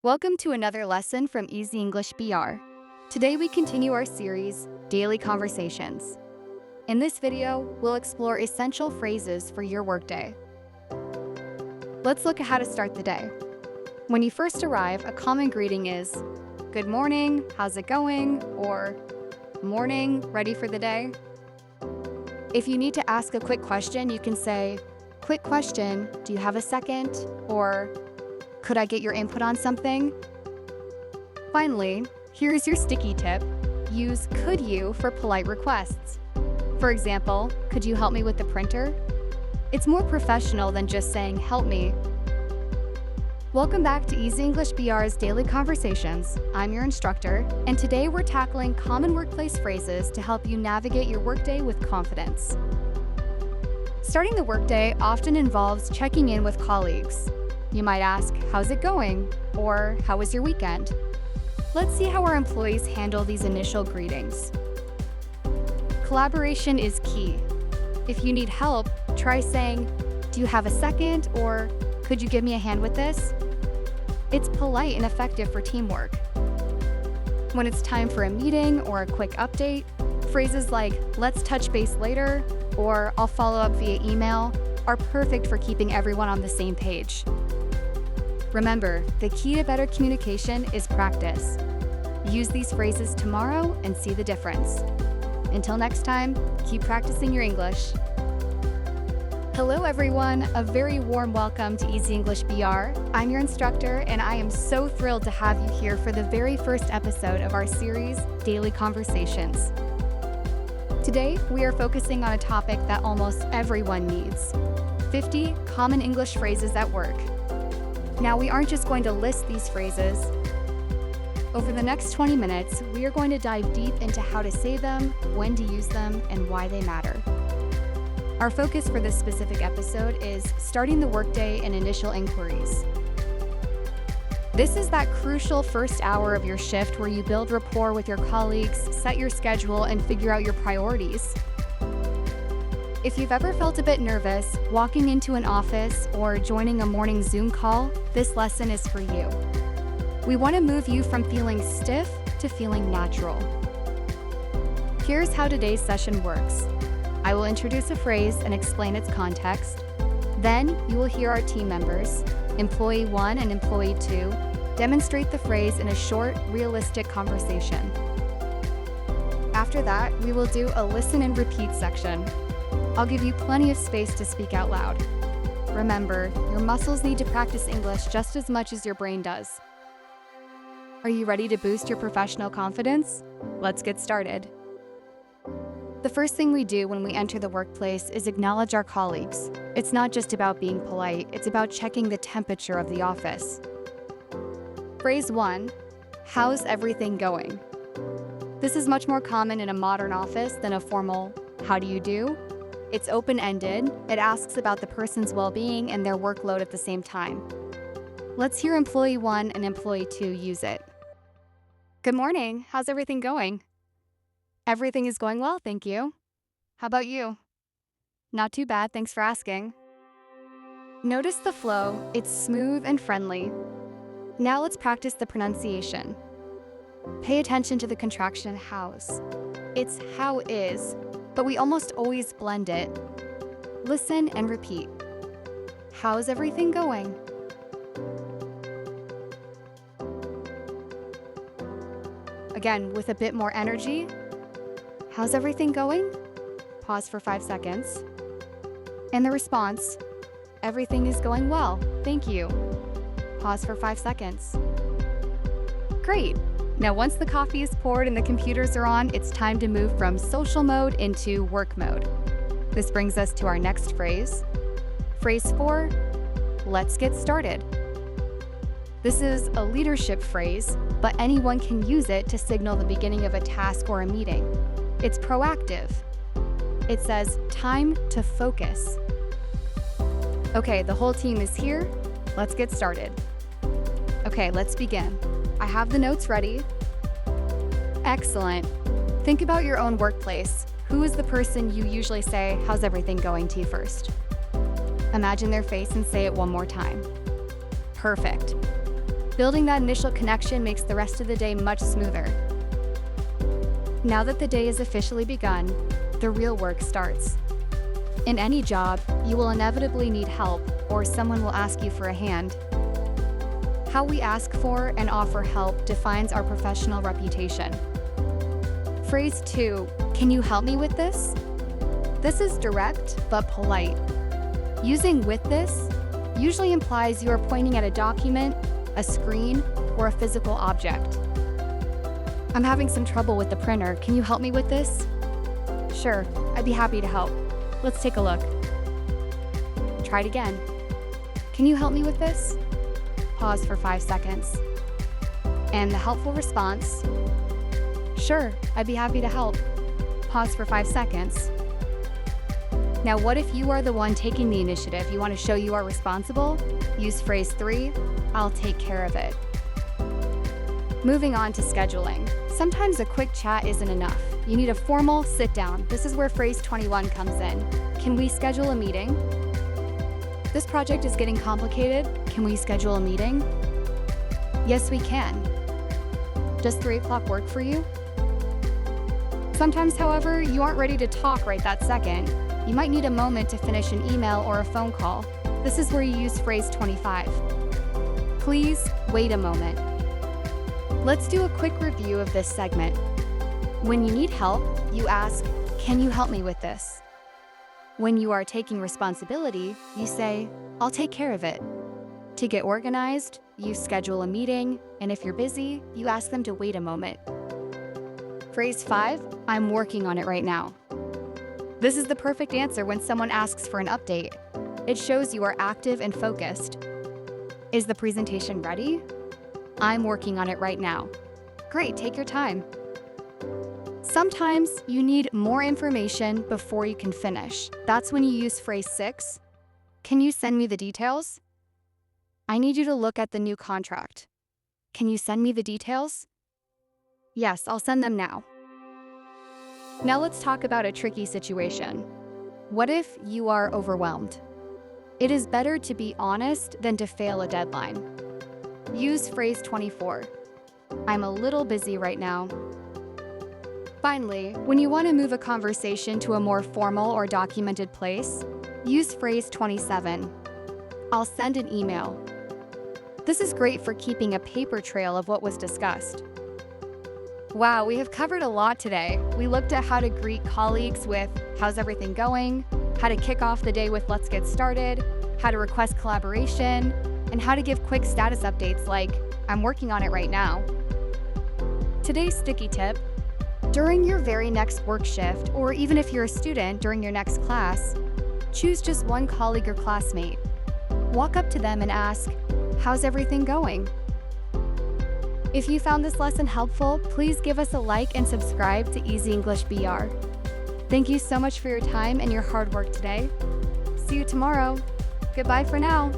Welcome to another lesson from Easy English BR. Today we continue our series, Daily Conversations. In this video, we'll explore essential phrases for your workday. Let's look at how to start the day. When you first arrive, a common greeting is, "Good morning, how's it going?" or "Morning, ready for the day?" If you need to ask a quick question, you can say, "Quick question, do you have a second?" or "Could I get your input on something?" Finally, here's your sticky tip. Use "could you" for polite requests. For example, "Could you help me with the printer?" It's more professional than just saying, "Help me." Welcome back to Easy English BR's Daily Conversations. I'm your instructor, and today we're tackling common workplace phrases to help you navigate your workday with confidence. Starting the workday often involves checking in with colleagues. You might ask, "How's it going?" or "How was your weekend?" Let's see how our employees handle these initial greetings. Collaboration is key. If you need help, try saying, "Do you have a second?" or "Could you give me a hand with this?" It's polite and effective for teamwork. When it's time for a meeting or a quick update, phrases like "Let's touch base later" or "I'll follow up via email" are perfect for keeping everyone on the same page. Remember, the key to better communication is practice. Use these phrases tomorrow and see the difference. Until next time, keep practicing your English. Hello everyone, a very warm welcome to Easy English BR. I'm your instructor and I am so thrilled to have you here for the very first episode of our series, Daily Conversations. Today, we are focusing on a topic that almost everyone needs: 50 common English phrases at work. Now, we aren't just going to list these phrases. Over the next 20 minutes, we are going to dive deep into how to say them, when to use them, and why they matter. Our focus for this specific episode is starting the workday and initial inquiries. This is that crucial first hour of your shift where you build rapport with your colleagues, set your schedule, and figure out your priorities. If you've ever felt a bit nervous walking into an office or joining a morning Zoom call, this lesson is for you. We want to move you from feeling stiff to feeling natural. Here's how today's session works. I will introduce a phrase and explain its context. Then you will hear our team members, Employee 1 and Employee 2, demonstrate the phrase in a short, realistic conversation. After that, we will do a listen and repeat section. I'll give you plenty of space to speak out loud. Remember, your muscles need to practice English just as much as your brain does. Are you ready to boost your professional confidence? Let's get started. The first thing we do when we enter the workplace is acknowledge our colleagues. It's not just about being polite, it's about checking the temperature of the office. Phrase 1, "How's everything going?" This is much more common in a modern office than a formal "How do you do?" It's open-ended. It asks about the person's well-being and their workload at the same time. Let's hear Employee 1 and Employee 2 use it. "Good morning. How's everything going?" "Everything is going well, thank you." "How about you?" "Not too bad, thanks for asking." Notice the flow. It's smooth and friendly. Now let's practice the pronunciation. Pay attention to the contraction "how's." It's "how is," but we almost always blend it. Listen and repeat. "How's everything going?" Again, with a bit more energy. "How's everything going?" Pause for 5 seconds. And the response, "Everything is going well, thank you." Pause for 5 seconds. Great. Now, once the coffee is poured and the computers are on, it's time to move from social mode into work mode. This brings us to our next phrase. Phrase 4, "Let's get started." This is a leadership phrase, but anyone can use it to signal the beginning of a task or a meeting. It's proactive. It says, "Time to focus." Okay, the whole team is here. Let's get started. Okay, let's begin. I have the notes ready. Excellent. Think about your own workplace. Who is the person you usually say, "How's everything going?" to first? Imagine their face and say it one more time. Perfect. Building that initial connection makes the rest of the day much smoother. Now that the day has officially begun, the real work starts. In any job, you will inevitably need help, or someone will ask you for a hand. How we ask for and offer help defines our professional reputation. Phrase 2, can you help me with this? This is direct but polite. Using with this usually implies you are pointing at a document, a screen, or a physical object. I'm having some trouble with the printer. Can you help me with this? Sure, I'd be happy to help. Let's take a look. Try it again. Can you help me with this? Pause for 5 seconds. And the helpful response, sure, I'd be happy to help. Pause for 5 seconds. Now, what if you are the one taking the initiative? You want to show you are responsible? Use phrase 3, I'll take care of it. Moving on to scheduling. Sometimes a quick chat isn't enough. You need a formal sit down. This is where phrase 21 comes in. Can we schedule a meeting? This project is getting complicated. Can we schedule a meeting? Yes, we can. Does 3 o'clock work for you? Sometimes, however, you aren't ready to talk right that second. You might need a moment to finish an email or a phone call. This is where you use phrase 25. Please wait a moment. Let's do a quick review of this segment. When you need help, you ask, can you help me with this? When you are taking responsibility, you say, I'll take care of it. To get organized, you schedule a meeting, and if you're busy, you ask them to wait a moment. Phrase 5, I'm working on it right now. This is the perfect answer when someone asks for an update. It shows you are active and focused. Is the presentation ready? I'm working on it right now. Great, take your time. Sometimes you need more information before you can finish. That's when you use phrase 6. Can you send me the details? I need you to look at the new contract. Can you send me the details? Yes, I'll send them now. Now let's talk about a tricky situation. What if you are overwhelmed? It is better to be honest than to fail a deadline. Use phrase 24. I'm a little busy right now. Finally, when you want to move a conversation to a more formal or documented place, use phrase 27. I'll send an email. This is great for keeping a paper trail of what was discussed. Wow, we have covered a lot today. We looked at how to greet colleagues with how's everything going, how to kick off the day with let's get started, how to request collaboration, and how to give quick status updates like I'm working on it right now. Today's sticky tip: during your very next work shift, or even if you're a student during your next class, choose just one colleague or classmate. Walk up to them and ask, how's everything going? If you found this lesson helpful, please give us a like and subscribe to Easy English BR. Thank you so much for your time and your hard work today. See you tomorrow. Goodbye for now.